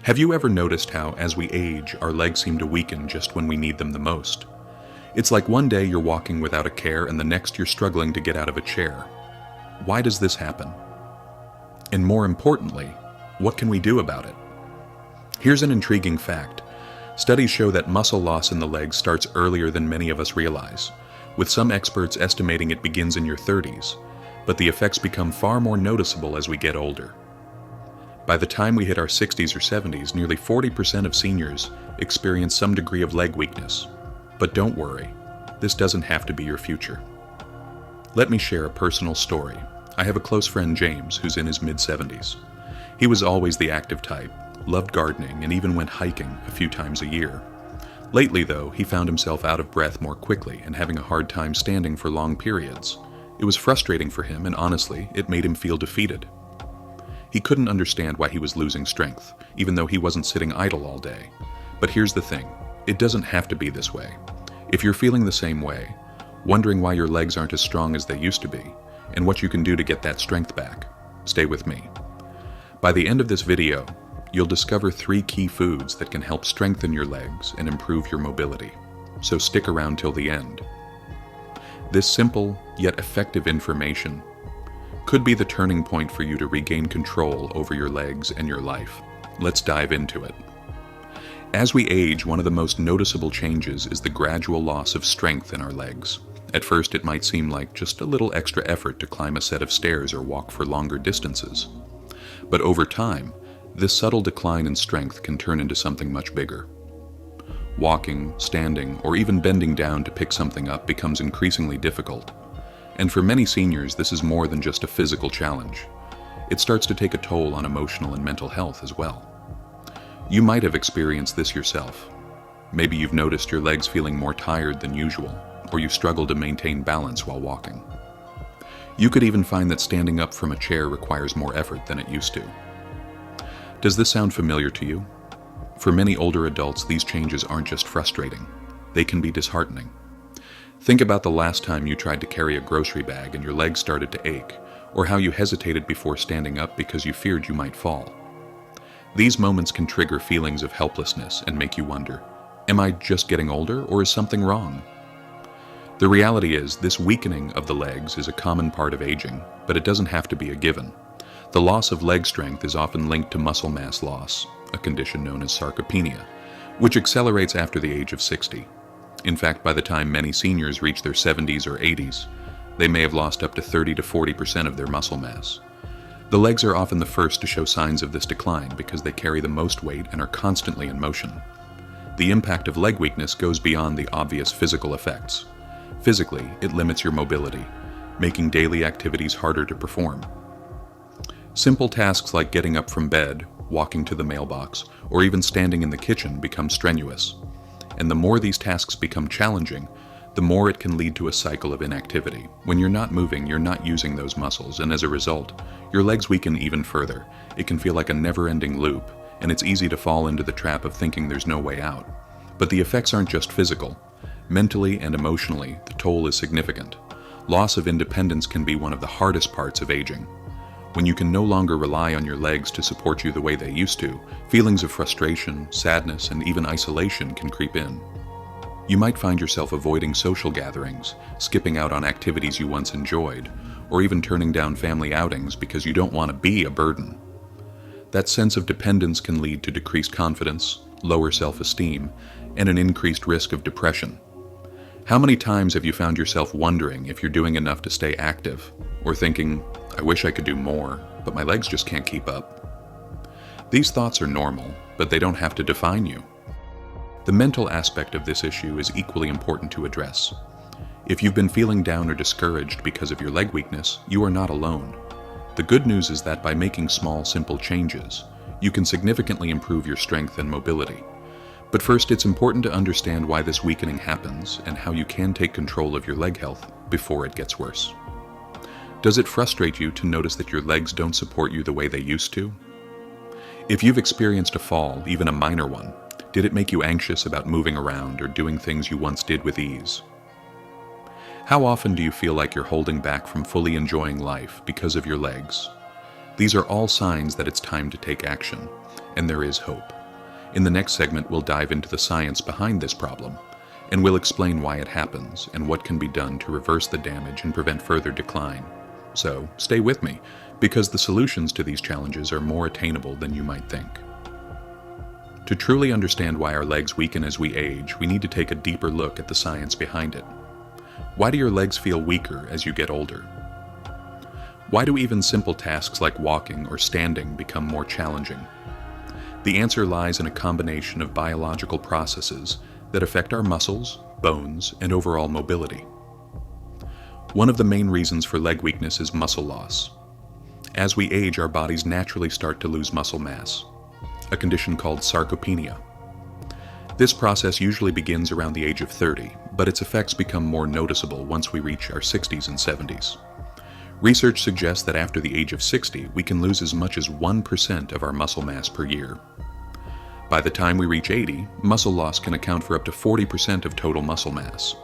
Have you ever noticed how, as we age, our legs seem to weaken just when we need them the most? It's like one day you're walking without a care and the next you're struggling to get out of a chair. Why does this happen? And more importantly, what can we do about it? Here's an intriguing fact. Studies show that muscle loss in the legs starts earlier than many of us realize, with some experts estimating it begins in your 30s, but the effects become far more noticeable as we get older. By the time we hit our 60s or 70s, nearly 40% of seniors experience some degree of leg weakness. But don't worry, this doesn't have to be your future. Let me share a personal story. I have a close friend, James, who's in his mid-70s. He was always the active type, loved gardening, and even went hiking a few times a year. Lately, though, he found himself out of breath more quickly and having a hard time standing for long periods. It was frustrating for him, and honestly, it made him feel defeated. He couldn't understand why he was losing strength, even though he wasn't sitting idle all day. But here's the thing, it doesn't have to be this way. If you're feeling the same way, wondering why your legs aren't as strong as they used to be, and what you can do to get that strength back, stay with me. By the end of this video, you'll discover 3 key foods that can help strengthen your legs and improve your mobility. So stick around till the end. This simple yet effective information could be the turning point for you to regain control over your legs and your life. Let's dive into it. As we age, one of the most noticeable changes is the gradual loss of strength in our legs. At first, it might seem like just a little extra effort to climb a set of stairs or walk for longer distances. But over time, this subtle decline in strength can turn into something much bigger. Walking, standing, or even bending down to pick something up becomes increasingly difficult. And for many seniors, this is more than just a physical challenge. It starts to take a toll on emotional and mental health as well. You might have experienced this yourself. Maybe you've noticed your legs feeling more tired than usual, or you struggle to maintain balance while walking. You could even find that standing up from a chair requires more effort than it used to. Does this sound familiar to you? For many older adults, these changes aren't just frustrating. They can be disheartening. Think about the last time you tried to carry a grocery bag and your legs started to ache, or how you hesitated before standing up because you feared you might fall. These moments can trigger feelings of helplessness and make you wonder, am I just getting older, or is something wrong? The reality is, this weakening of the legs is a common part of aging, but it doesn't have to be a given. The loss of leg strength is often linked to muscle mass loss, a condition known as sarcopenia, which accelerates after the age of 60. In fact, by the time many seniors reach their 70s or 80s, they may have lost up to 30 to 40% of their muscle mass. The legs are often the first to show signs of this decline because they carry the most weight and are constantly in motion. The impact of leg weakness goes beyond the obvious physical effects. Physically, it limits your mobility, making daily activities harder to perform. Simple tasks like getting up from bed, walking to the mailbox, or even standing in the kitchen become strenuous. And the more these tasks become challenging, the more it can lead to a cycle of inactivity. When you're not moving, you're not using those muscles, and as a result, your legs weaken even further. It can feel like a never-ending loop, and it's easy to fall into the trap of thinking there's no way out. But the effects aren't just physical. Mentally and emotionally, the toll is significant. Loss of independence can be one of the hardest parts of aging. When you can no longer rely on your legs to support you the way they used to, feelings of frustration, sadness, and even isolation can creep in. You might find yourself avoiding social gatherings, skipping out on activities you once enjoyed, or even turning down family outings because you don't want to be a burden. That sense of dependence can lead to decreased confidence, lower self-esteem, and an increased risk of depression. How many times have you found yourself wondering if you're doing enough to stay active, or thinking, I wish I could do more, but my legs just can't keep up? These thoughts are normal, but they don't have to define you. The mental aspect of this issue is equally important to address. If you've been feeling down or discouraged because of your leg weakness, you are not alone. The good news is that by making small, simple changes, you can significantly improve your strength and mobility. But first, it's important to understand why this weakening happens and how you can take control of your leg health before it gets worse. Does it frustrate you to notice that your legs don't support you the way they used to? If you've experienced a fall, even a minor one, did it make you anxious about moving around or doing things you once did with ease? How often do you feel like you're holding back from fully enjoying life because of your legs? These are all signs that it's time to take action. and there is hope. In the next segment, we'll dive into the science behind this problem, and we'll explain why it happens and what can be done to reverse the damage and prevent further decline. So, stay with me, because the solutions to these challenges are more attainable than you might think. To truly understand why our legs weaken as we age, we need to take a deeper look at the science behind it. Why do your legs feel weaker as you get older? Why do even simple tasks like walking or standing become more challenging? The answer lies in a combination of biological processes that affect our muscles, bones, and overall mobility. One of the main reasons for leg weakness is muscle loss. As we age, our bodies naturally start to lose muscle mass, a condition called sarcopenia. This process usually begins around the age of 30, but its effects become more noticeable once we reach our 60s and 70s. Research suggests that after the age of 60, we can lose as much as 1% of our muscle mass per year. By the time we reach 80, muscle loss can account for up to 40% of total muscle mass.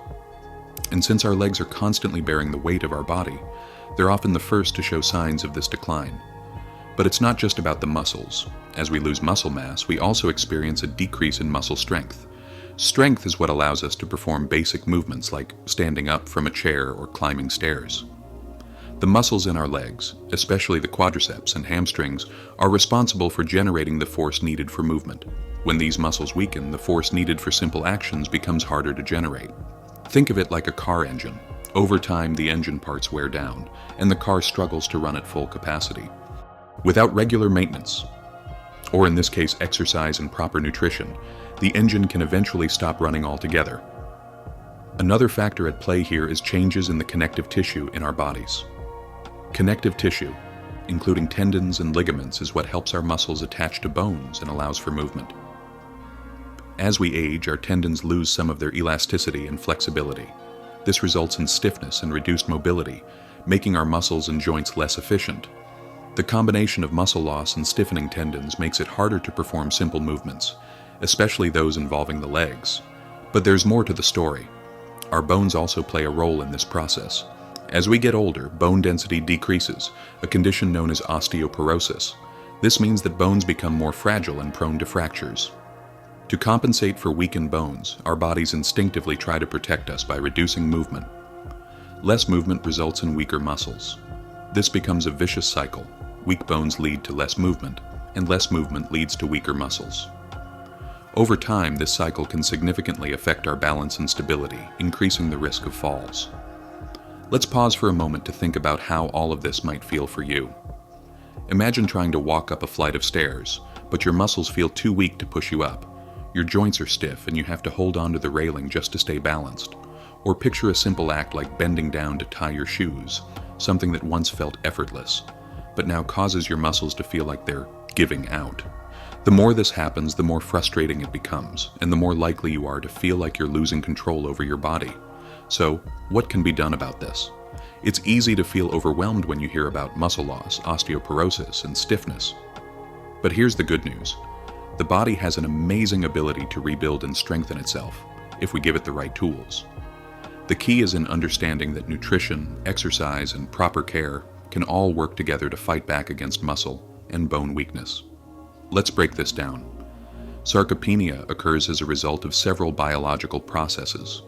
And since our legs are constantly bearing the weight of our body, they're often the first to show signs of this decline. But it's not just about the muscles. As we lose muscle mass, we also experience a decrease in muscle strength. Strength is what allows us to perform basic movements like standing up from a chair or climbing stairs. The muscles in our legs, especially the quadriceps and hamstrings, are responsible for generating the force needed for movement. When these muscles weaken, the force needed for simple actions becomes harder to generate. Think of it like a car engine. Over time, the engine parts wear down, and the car struggles to run at full capacity. Without regular maintenance, or in this case exercise and proper nutrition, the engine can eventually stop running altogether. Another factor at play here is changes in the connective tissue in our bodies. Connective tissue, including tendons and ligaments, is what helps our muscles attach to bones and allows for movement. As we age, our tendons lose some of their elasticity and flexibility. This results in stiffness and reduced mobility, making our muscles and joints less efficient. The combination of muscle loss and stiffening tendons makes it harder to perform simple movements, especially those involving the legs. But there's more to the story. Our bones also play a role in this process. As we get older, bone density decreases, a condition known as osteoporosis. This means that bones become more fragile and prone to fractures. To compensate for weakened bones, our bodies instinctively try to protect us by reducing movement. Less movement results in weaker muscles. This becomes a vicious cycle. Weak bones lead to less movement, and less movement leads to weaker muscles. Over time, this cycle can significantly affect our balance and stability, increasing the risk of falls. Let's pause for a moment to think about how all of this might feel for you. Imagine trying to walk up a flight of stairs, but your muscles feel too weak to push you up. Your joints are stiff and you have to hold onto the railing just to stay balanced. Or picture a simple act like bending down to tie your shoes, something that once felt effortless, but now causes your muscles to feel like they're giving out. The more this happens, the more frustrating it becomes, and the more likely you are to feel like you're losing control over your body. So, what can be done about this? It's easy to feel overwhelmed when you hear about muscle loss, osteoporosis, and stiffness. But here's the good news. The body has an amazing ability to rebuild and strengthen itself if we give it the right tools. The key is in understanding that nutrition, exercise, and proper care can all work together to fight back against muscle and bone weakness. Let's break this down. Sarcopenia occurs as a result of several biological processes.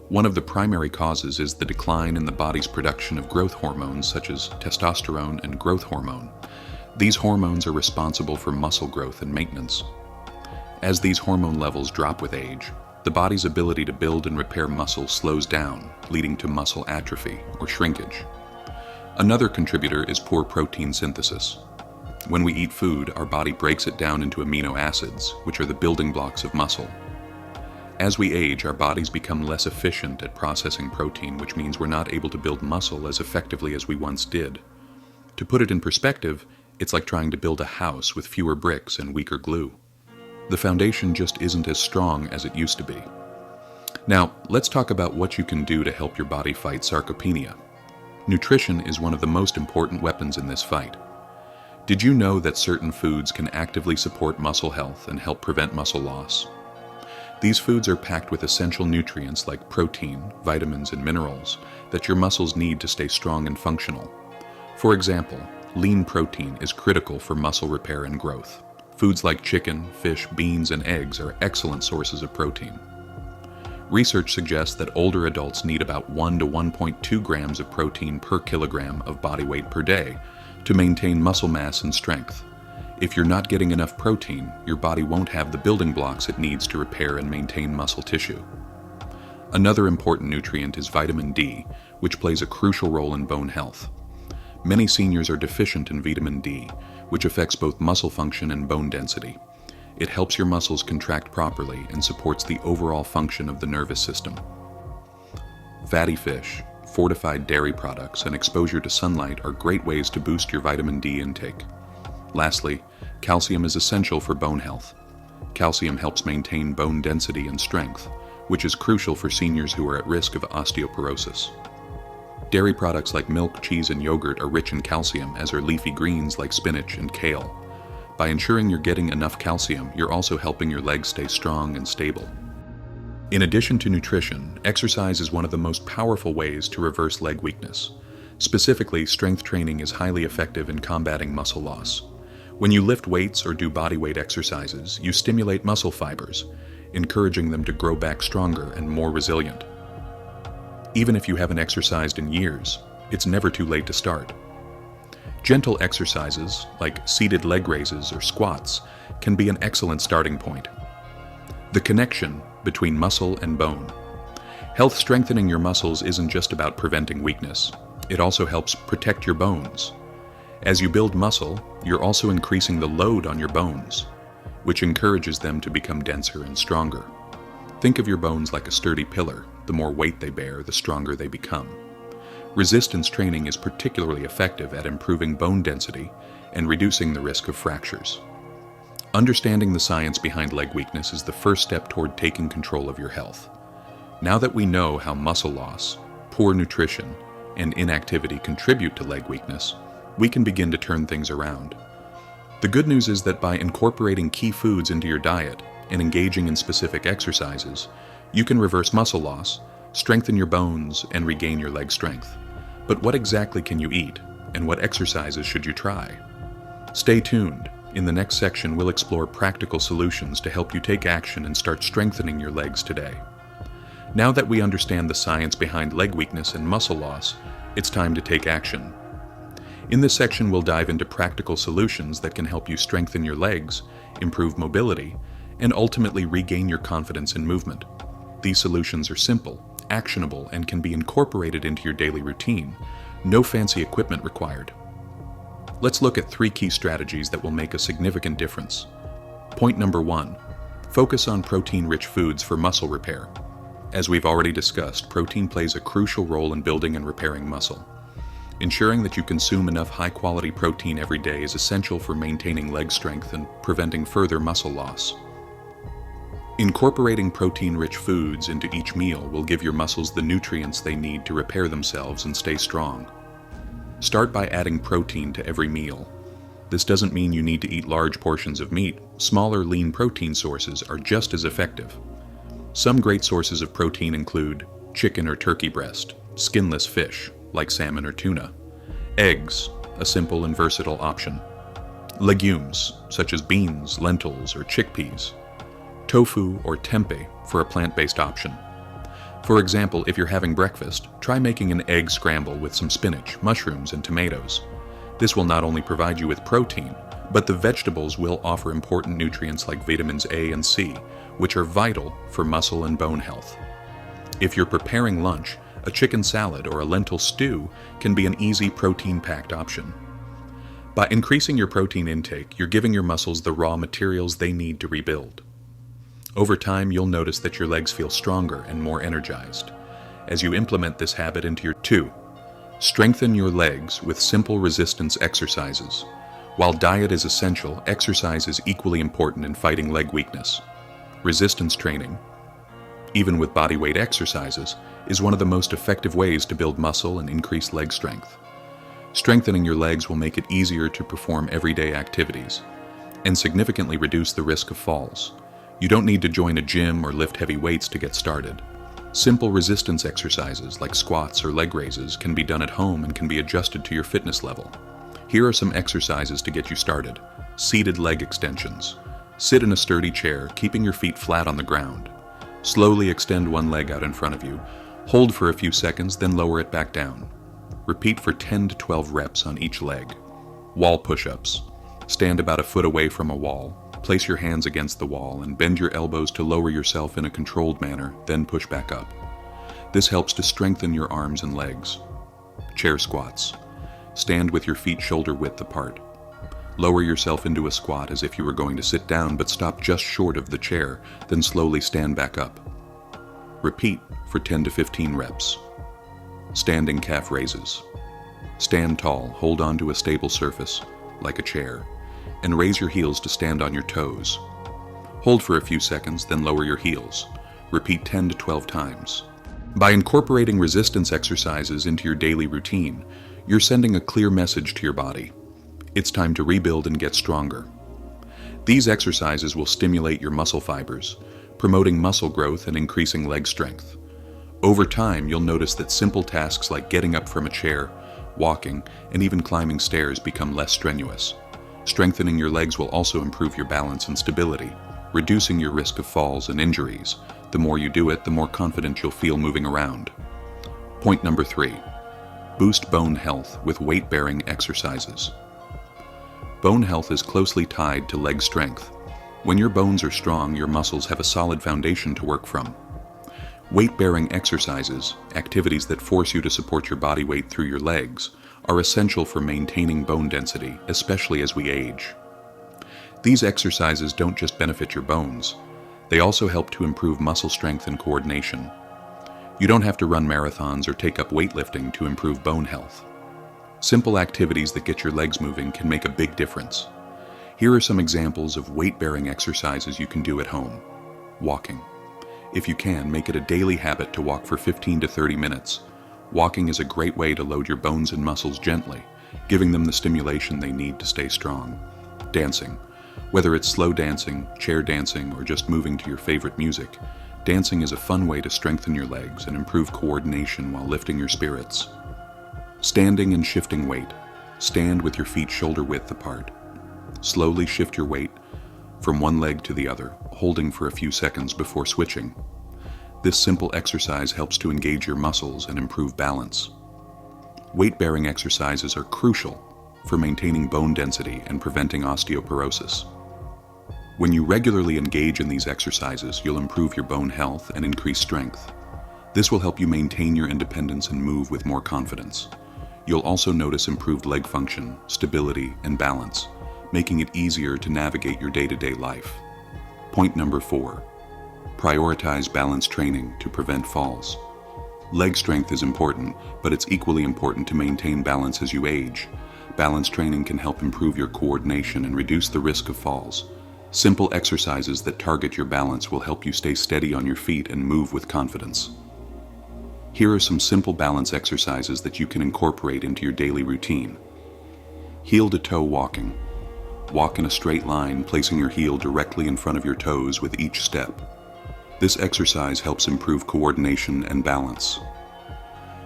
One of the primary causes is the decline in the body's production of growth hormones such as testosterone and growth hormone. These hormones are responsible for muscle growth and maintenance. As these hormone levels drop with age, the body's ability to build and repair muscle slows down, leading to muscle atrophy or shrinkage. Another contributor is poor protein synthesis. When we eat food, our body breaks it down into amino acids, which are the building blocks of muscle. As we age, our bodies become less efficient at processing protein, which means we're not able to build muscle as effectively as we once did. To put it in perspective, it's like trying to build a house with fewer bricks and weaker glue. The foundation just isn't as strong as it used to be. Now, let's talk about what you can do to help your body fight sarcopenia. Nutrition is one of the most important weapons in this fight. Did you know that certain foods can actively support muscle health and help prevent muscle loss? These foods are packed with essential nutrients like protein, vitamins, and minerals that your muscles need to stay strong and functional. For example, lean protein is critical for muscle repair and growth. Foods like chicken, fish, beans, and eggs are excellent sources of protein. Research suggests that older adults need about 1 to 1.2 grams of protein per kilogram of body weight per day to maintain muscle mass and strength. If you're not getting enough protein, your body won't have the building blocks it needs to repair and maintain muscle tissue. Another important nutrient is vitamin D, which plays a crucial role in bone health. Many seniors are deficient in vitamin D, which affects both muscle function and bone density. It helps your muscles contract properly and supports the overall function of the nervous system. Fatty fish, fortified dairy products, and exposure to sunlight are great ways to boost your vitamin D intake. Lastly, calcium is essential for bone health. Calcium helps maintain bone density and strength, which is crucial for seniors who are at risk of osteoporosis. Dairy products like milk, cheese, and yogurt are rich in calcium, as are leafy greens like spinach and kale. By ensuring you're getting enough calcium, you're also helping your legs stay strong and stable. In addition to nutrition, exercise is one of the most powerful ways to reverse leg weakness. Specifically, strength training is highly effective in combating muscle loss. When you lift weights or do body weight exercises, you stimulate muscle fibers, encouraging them to grow back stronger and more resilient. Even if you haven't exercised in years, it's never too late to start. Gentle exercises, like seated leg raises or squats, can be an excellent starting point. The connection between muscle and bone. Health strengthening your muscles isn't just about preventing weakness. It also helps protect your bones. As you build muscle, you're also increasing the load on your bones, which encourages them to become denser and stronger. Think of your bones like a sturdy pillar. The more weight they bear, the stronger they become. Resistance training is particularly effective at improving bone density and reducing the risk of fractures. Understanding the science behind leg weakness is the first step toward taking control of your health. Now that we know how muscle loss, poor nutrition, and inactivity contribute to leg weakness, we can begin to turn things around. The good news is that by incorporating key foods into your diet and engaging in specific exercises, you can reverse muscle loss, strengthen your bones, and regain your leg strength. But what exactly can you eat, and what exercises should you try? Stay tuned. In the next section, we'll explore practical solutions to help you take action and start strengthening your legs today. Now that we understand the science behind leg weakness and muscle loss, it's time to take action. In this section, we'll dive into practical solutions that can help you strengthen your legs, improve mobility, and ultimately regain your confidence in movement. These solutions are simple, actionable, and can be incorporated into your daily routine. No fancy equipment required. Let's look at 3 key strategies that will make a significant difference. Point number 1. Focus on protein-rich foods for muscle repair. As we've already discussed, protein plays a crucial role in building and repairing muscle. Ensuring that you consume enough high-quality protein every day is essential for maintaining leg strength and preventing further muscle loss. Incorporating protein-rich foods into each meal will give your muscles the nutrients they need to repair themselves and stay strong. Start by adding protein to every meal. This doesn't mean you need to eat large portions of meat. Smaller, lean protein sources are just as effective. Some great sources of protein include chicken or turkey breast, skinless fish, like salmon or tuna, eggs, a simple and versatile option, legumes, such as beans, lentils, or chickpeas, tofu or tempeh for a plant-based option. For example, if you're having breakfast, try making an egg scramble with some spinach, mushrooms, and tomatoes. This will not only provide you with protein, but the vegetables will offer important nutrients like vitamins A and C, which are vital for muscle and bone health. If you're preparing lunch, a chicken salad or a lentil stew can be an easy protein-packed option. By increasing your protein intake, you're giving your muscles the raw materials they need to rebuild. Over time, you'll notice that your legs feel stronger and more energized. As you implement this habit into your 2, strengthen your legs with simple resistance exercises. While diet is essential, exercise is equally important in fighting leg weakness. Resistance training, even with body weight exercises, is one of the most effective ways to build muscle and increase leg strength. Strengthening your legs will make it easier to perform everyday activities and significantly reduce the risk of falls. You don't need to join a gym or lift heavy weights to get started. Simple resistance exercises like squats or leg raises can be done at home and can be adjusted to your fitness level. Here are some exercises to get you started. Seated leg extensions. Sit in a sturdy chair, keeping your feet flat on the ground. Slowly extend one leg out in front of you. Hold for a few seconds, then lower it back down. Repeat for 10 to 12 reps on each leg. Wall push-ups. Stand about a foot away from a wall. Place your hands against the wall and bend your elbows to lower yourself in a controlled manner, then push back up. This helps to strengthen your arms and legs. Chair squats. Stand with your feet shoulder width apart. Lower yourself into a squat as if you were going to sit down, but stop just short of the chair, then slowly stand back up. Repeat for 10 to 15 reps. Standing calf raises. Stand tall, hold on to a stable surface, like a chair, and raise your heels to stand on your toes. Hold for a few seconds, then lower your heels. Repeat 10 to 12 times. By incorporating resistance exercises into your daily routine, you're sending a clear message to your body. It's time to rebuild and get stronger. These exercises will stimulate your muscle fibers, promoting muscle growth and increasing leg strength. Over time, you'll notice that simple tasks like getting up from a chair, walking, and even climbing stairs become less strenuous. Strengthening your legs will also improve your balance and stability, reducing your risk of falls and injuries. The more you do it, the more confident you'll feel moving around. Point number 3. Boost bone health with weight-bearing exercises. Bone health is closely tied to leg strength. When your bones are strong, your muscles have a solid foundation to work from. Weight-bearing exercises, activities that force you to support your body weight through your legs, are essential for maintaining bone density, especially as we age. These exercises don't just benefit your bones, they also help to improve muscle strength and coordination. You don't have to run marathons or take up weightlifting to improve bone health. Simple activities that get your legs moving can make a big difference. Here are some examples of weight-bearing exercises you can do at home. Walking. If you can, make it a daily habit to walk for 15 to 30 minutes. Walking is a great way to load your bones and muscles gently, giving them the stimulation they need to stay strong. Dancing. Whether it's slow dancing, chair dancing, or just moving to your favorite music, dancing is a fun way to strengthen your legs and improve coordination while lifting your spirits. Standing and shifting weight. Stand with your feet shoulder width apart. Slowly shift your weight from one leg to the other, holding for a few seconds before switching. This simple exercise helps to engage your muscles and improve balance. Weight-bearing exercises are crucial for maintaining bone density and preventing osteoporosis. When you regularly engage in these exercises, you'll improve your bone health and increase strength. This will help you maintain your independence and move with more confidence. You'll also notice improved leg function, stability, and balance, making it easier to navigate your day-to-day life. Point number 4. Prioritize balance training to prevent falls. Leg strength is important, but it's equally important to maintain balance as you age. Balance training can help improve your coordination and reduce the risk of falls. Simple exercises that target your balance will help you stay steady on your feet and move with confidence. Here are some simple balance exercises that you can incorporate into your daily routine. Heel-to-toe walking. Walk in a straight line, placing your heel directly in front of your toes with each step. This exercise helps improve coordination and balance.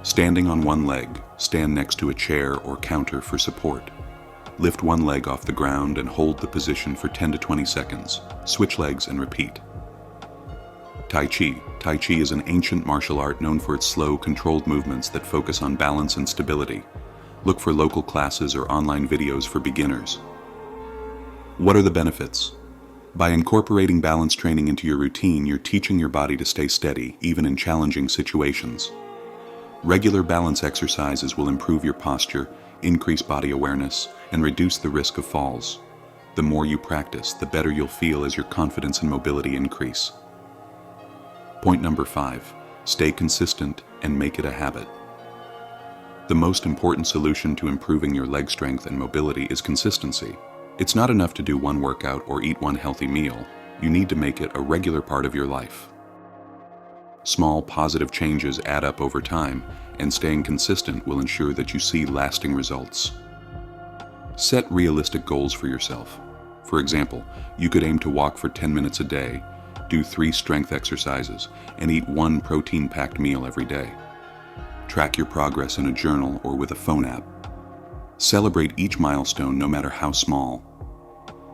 Standing on one leg, stand next to a chair or counter for support. Lift one leg off the ground and hold the position for 10 to 20 seconds. Switch legs and repeat. Tai Chi. Tai Chi is an ancient martial art known for its slow, controlled movements that focus on balance and stability. Look for local classes or online videos for beginners. What are the benefits? By incorporating balance training into your routine, you're teaching your body to stay steady, even in challenging situations. Regular balance exercises will improve your posture, increase body awareness, and reduce the risk of falls. The more you practice, the better you'll feel as your confidence and mobility increase. Point number 5. Stay consistent and make it a habit. The most important solution to improving your leg strength and mobility is consistency. It's not enough to do one workout or eat one healthy meal. You need to make it a regular part of your life. Small positive changes add up over time, and staying consistent will ensure that you see lasting results. Set realistic goals for yourself. For example, you could aim to walk for 10 minutes a day, do 3 strength exercises, and eat 1 protein-packed meal every day. Track your progress in a journal or with a phone app. Celebrate each milestone, no matter how small.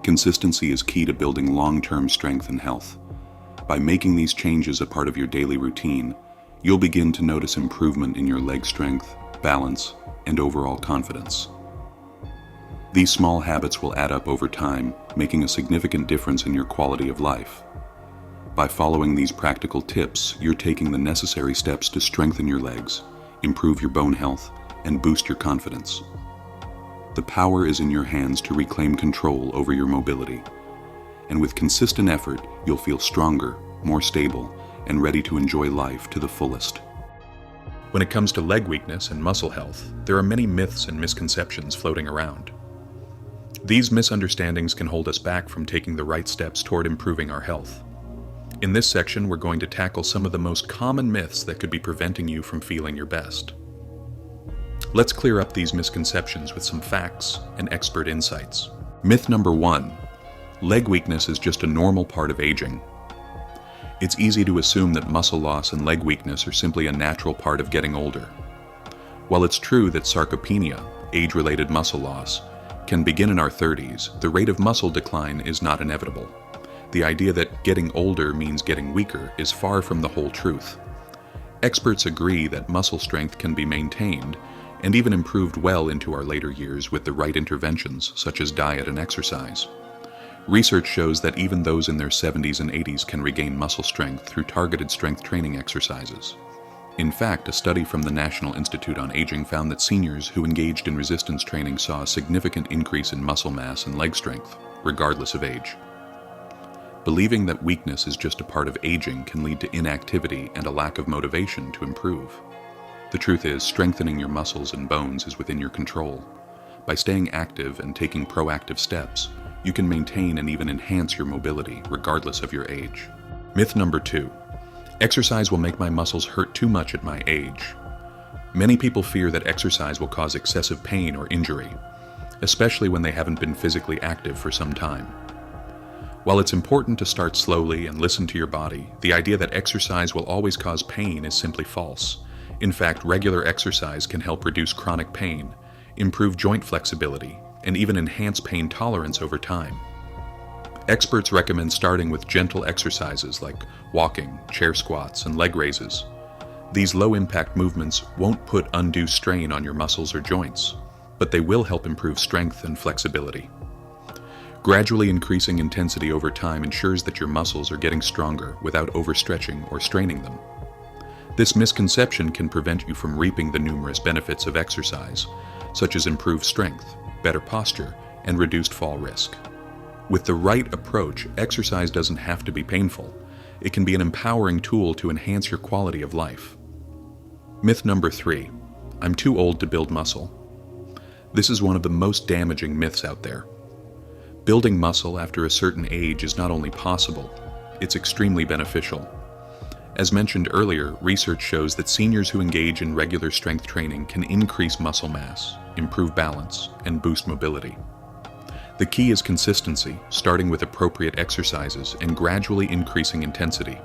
Consistency is key to building long-term strength and health. By making these changes a part of your daily routine, you'll begin to notice improvement in your leg strength, balance, and overall confidence. These small habits will add up over time, making a significant difference in your quality of life. By following these practical tips, you're taking the necessary steps to strengthen your legs, improve your bone health, and boost your confidence. The power is in your hands to reclaim control over your mobility. And with consistent effort, you'll feel stronger, more stable, and ready to enjoy life to the fullest. When it comes to leg weakness and muscle health, there are many myths and misconceptions floating around. These misunderstandings can hold us back from taking the right steps toward improving our health. In this section, we're going to tackle some of the most common myths that could be preventing you from feeling your best. Let's clear up these misconceptions with some facts and expert insights. Myth number 1. Leg weakness is just a normal part of aging. It's easy to assume that muscle loss and leg weakness are simply a natural part of getting older. While it's true that sarcopenia, age-related muscle loss, can begin in our 30s, the rate of muscle decline is not inevitable. The idea that getting older means getting weaker is far from the whole truth. Experts agree that muscle strength can be maintained and even improved well into our later years with the right interventions, such as diet and exercise. Research shows that even those in their 70s and 80s can regain muscle strength through targeted strength training exercises. In fact, a study from the National Institute on Aging found that seniors who engaged in resistance training saw a significant increase in muscle mass and leg strength, regardless of age. Believing that weakness is just a part of aging can lead to inactivity and a lack of motivation to improve. The truth is, strengthening your muscles and bones is within your control. By staying active and taking proactive steps, you can maintain and even enhance your mobility, regardless of your age. Myth number 2. Exercise will make my muscles hurt too much at my age. Many people fear that exercise will cause excessive pain or injury, especially when they haven't been physically active for some time. While it's important to start slowly and listen to your body, the idea that exercise will always cause pain is simply false. In fact, regular exercise can help reduce chronic pain, improve joint flexibility, and even enhance pain tolerance over time. Experts recommend starting with gentle exercises like walking, chair squats, and leg raises. These low-impact movements won't put undue strain on your muscles or joints, but they will help improve strength and flexibility. Gradually increasing intensity over time ensures that your muscles are getting stronger without overstretching or straining them. This misconception can prevent you from reaping the numerous benefits of exercise, such as improved strength, better posture, and reduced fall risk. With the right approach, exercise doesn't have to be painful. It can be an empowering tool to enhance your quality of life. Myth number 3. I'm too old to build muscle. This is one of the most damaging myths out there. Building muscle after a certain age is not only possible, it's extremely beneficial. As mentioned earlier, research shows that seniors who engage in regular strength training can increase muscle mass, improve balance, and boost mobility. The key is consistency, starting with appropriate exercises and gradually increasing intensity.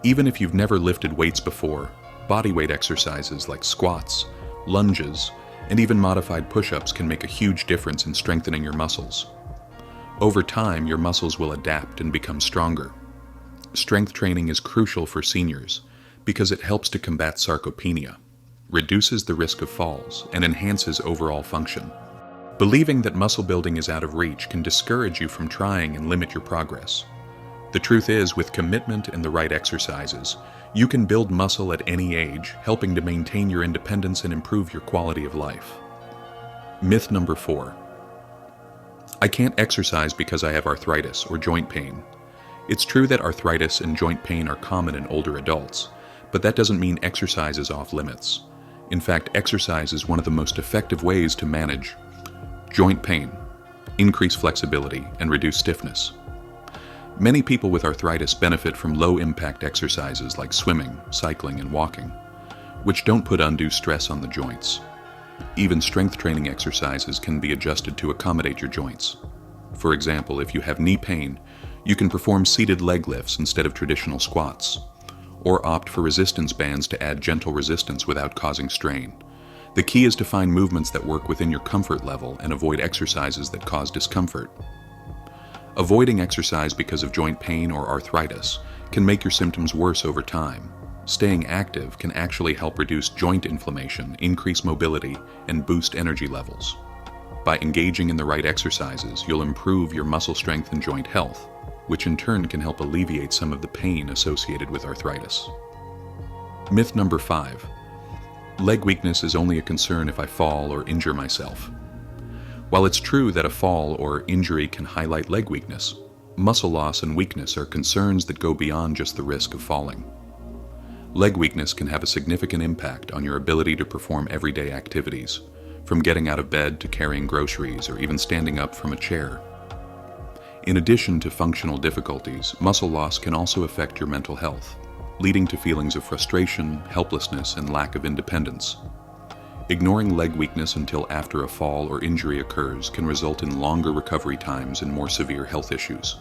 Even if you've never lifted weights before, bodyweight exercises like squats, lunges, and even modified push-ups can make a huge difference in strengthening your muscles. Over time, your muscles will adapt and become stronger. Strength training is crucial for seniors because it helps to combat sarcopenia, reduces the risk of falls, and enhances overall function. Believing that muscle building is out of reach can discourage you from trying and limit your progress. The truth is, with commitment and the right exercises, you can build muscle at any age, helping to maintain your independence and improve your quality of life. Myth number 4. I can't exercise because I have arthritis or joint pain. It's true that arthritis and joint pain are common in older adults, but that doesn't mean exercise is off limits. In fact, exercise is one of the most effective ways to manage joint pain, increase flexibility, and reduce stiffness. Many people with arthritis benefit from low-impact exercises like swimming, cycling, and walking, which don't put undue stress on the joints. Even strength training exercises can be adjusted to accommodate your joints. For example, if you have knee pain, you can perform seated leg lifts instead of traditional squats, or opt for resistance bands to add gentle resistance without causing strain. The key is to find movements that work within your comfort level and avoid exercises that cause discomfort. Avoiding exercise because of joint pain or arthritis can make your symptoms worse over time. Staying active can actually help reduce joint inflammation, increase mobility, and boost energy levels. By engaging in the right exercises, you'll improve your muscle strength and joint health, which in turn can help alleviate some of the pain associated with arthritis. Myth number 5. Leg weakness is only a concern if I fall or injure myself. While it's true that a fall or injury can highlight leg weakness, muscle loss and weakness are concerns that go beyond just the risk of falling. Leg weakness can have a significant impact on your ability to perform everyday activities, from getting out of bed to carrying groceries or even standing up from a chair. In addition to functional difficulties, muscle loss can also affect your mental health, leading to feelings of frustration, helplessness, and lack of independence. Ignoring leg weakness until after a fall or injury occurs can result in longer recovery times and more severe health issues.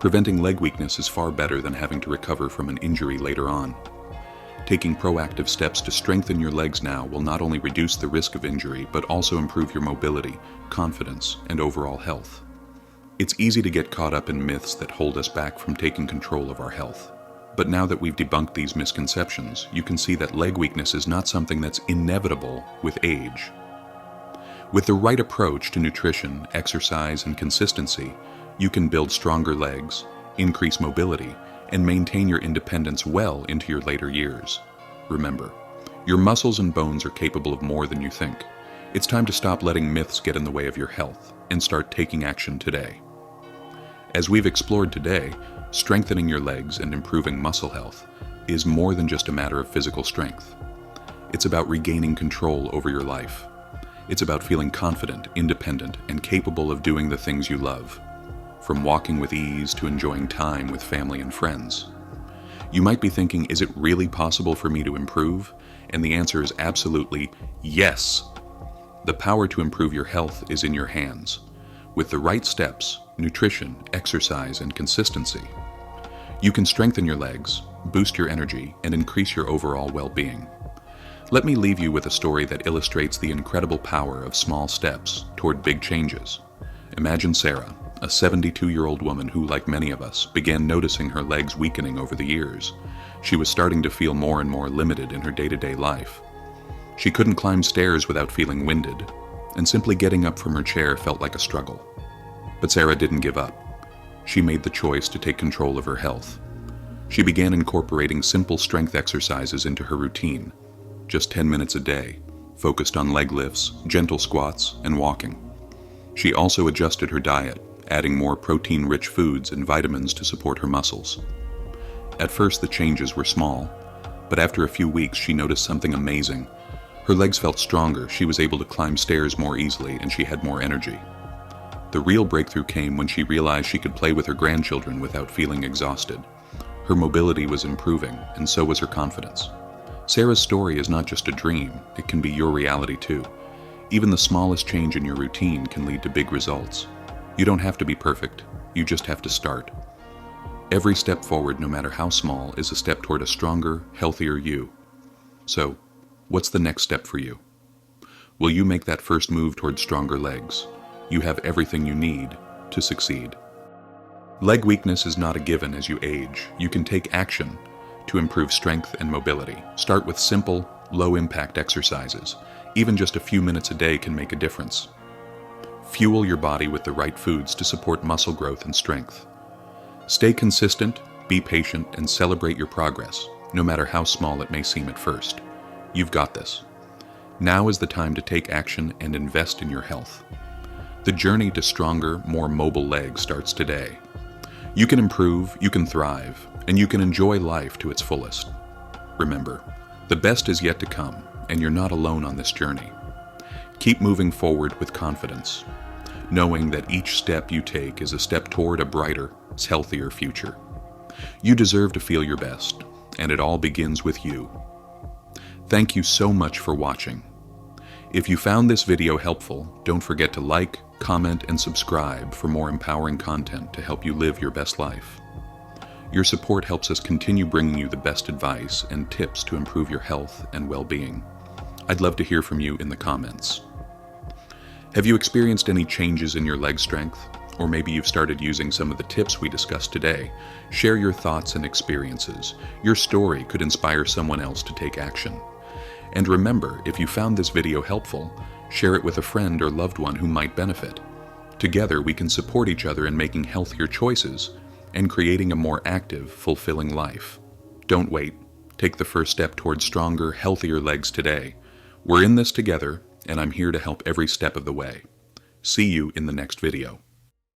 Preventing leg weakness is far better than having to recover from an injury later on. Taking proactive steps to strengthen your legs now will not only reduce the risk of injury, but also improve your mobility, confidence, and overall health. It's easy to get caught up in myths that hold us back from taking control of our health. But now that we've debunked these misconceptions, you can see that leg weakness is not something that's inevitable with age. With the right approach to nutrition, exercise, and consistency, you can build stronger legs, increase mobility, and maintain your independence well into your later years. Remember, your muscles and bones are capable of more than you think. It's time to stop letting myths get in the way of your health and start taking action today. As we've explored today, strengthening your legs and improving muscle health is more than just a matter of physical strength. It's about regaining control over your life. It's about feeling confident, independent, and capable of doing the things you love, from walking with ease to enjoying time with family and friends. You might be thinking, is it really possible for me to improve? And the answer is absolutely yes. The power to improve your health is in your hands. With the right steps, nutrition, exercise, and consistency, you can strengthen your legs, boost your energy, and increase your overall well-being. Let me leave you with a story that illustrates the incredible power of small steps toward big changes. Imagine Sarah, a 72-year-old woman who, like many of us, began noticing her legs weakening over the years. She was starting to feel more and more limited in her day-to-day life. She couldn't climb stairs without feeling winded, and simply getting up from her chair felt like a struggle. But Sarah didn't give up. She made the choice to take control of her health. She began incorporating simple strength exercises into her routine, just 10 minutes a day, focused on leg lifts, gentle squats, and walking. She also adjusted her diet, adding more protein-rich foods and vitamins to support her muscles. At first, the changes were small, but after a few weeks, she noticed something amazing. Her legs felt stronger, she was able to climb stairs more easily, and she had more energy. The real breakthrough came when she realized she could play with her grandchildren without feeling exhausted. Her mobility was improving, and so was her confidence. Sarah's story is not just a dream, it can be your reality too. Even the smallest change in your routine can lead to big results. You don't have to be perfect, you just have to start. Every step forward, no matter how small, is a step toward a stronger, healthier you. So, what's the next step for you? Will you make that first move toward stronger legs? You have everything you need to succeed. Leg weakness is not a given as you age. You can take action to improve strength and mobility. Start with simple, low-impact exercises. Even just a few minutes a day can make a difference. Fuel your body with the right foods to support muscle growth and strength. Stay consistent, be patient, and celebrate your progress, no matter how small it may seem at first. You've got this. Now is the time to take action and invest in your health. The journey to stronger, more mobile legs starts today. You can improve, you can thrive, and you can enjoy life to its fullest. Remember, the best is yet to come, and you're not alone on this journey. Keep moving forward with confidence, knowing that each step you take is a step toward a brighter, healthier future. You deserve to feel your best, and it all begins with you. Thank you so much for watching. If you found this video helpful, don't forget to like, comment, and subscribe for more empowering content to help you live your best life. Your support helps us continue bringing you the best advice and tips to improve your health and well-being. I'd love to hear from you in the comments. Have you experienced any changes in your leg strength? Or maybe you've started using some of the tips we discussed today. Share your thoughts and experiences. Your story could inspire someone else to take action. And remember, if you found this video helpful, share it with a friend or loved one who might benefit. Together, we can support each other in making healthier choices and creating a more active, fulfilling life. Don't wait. Take the first step towards stronger, healthier legs today. We're in this together, and I'm here to help every step of the way. See you in the next video.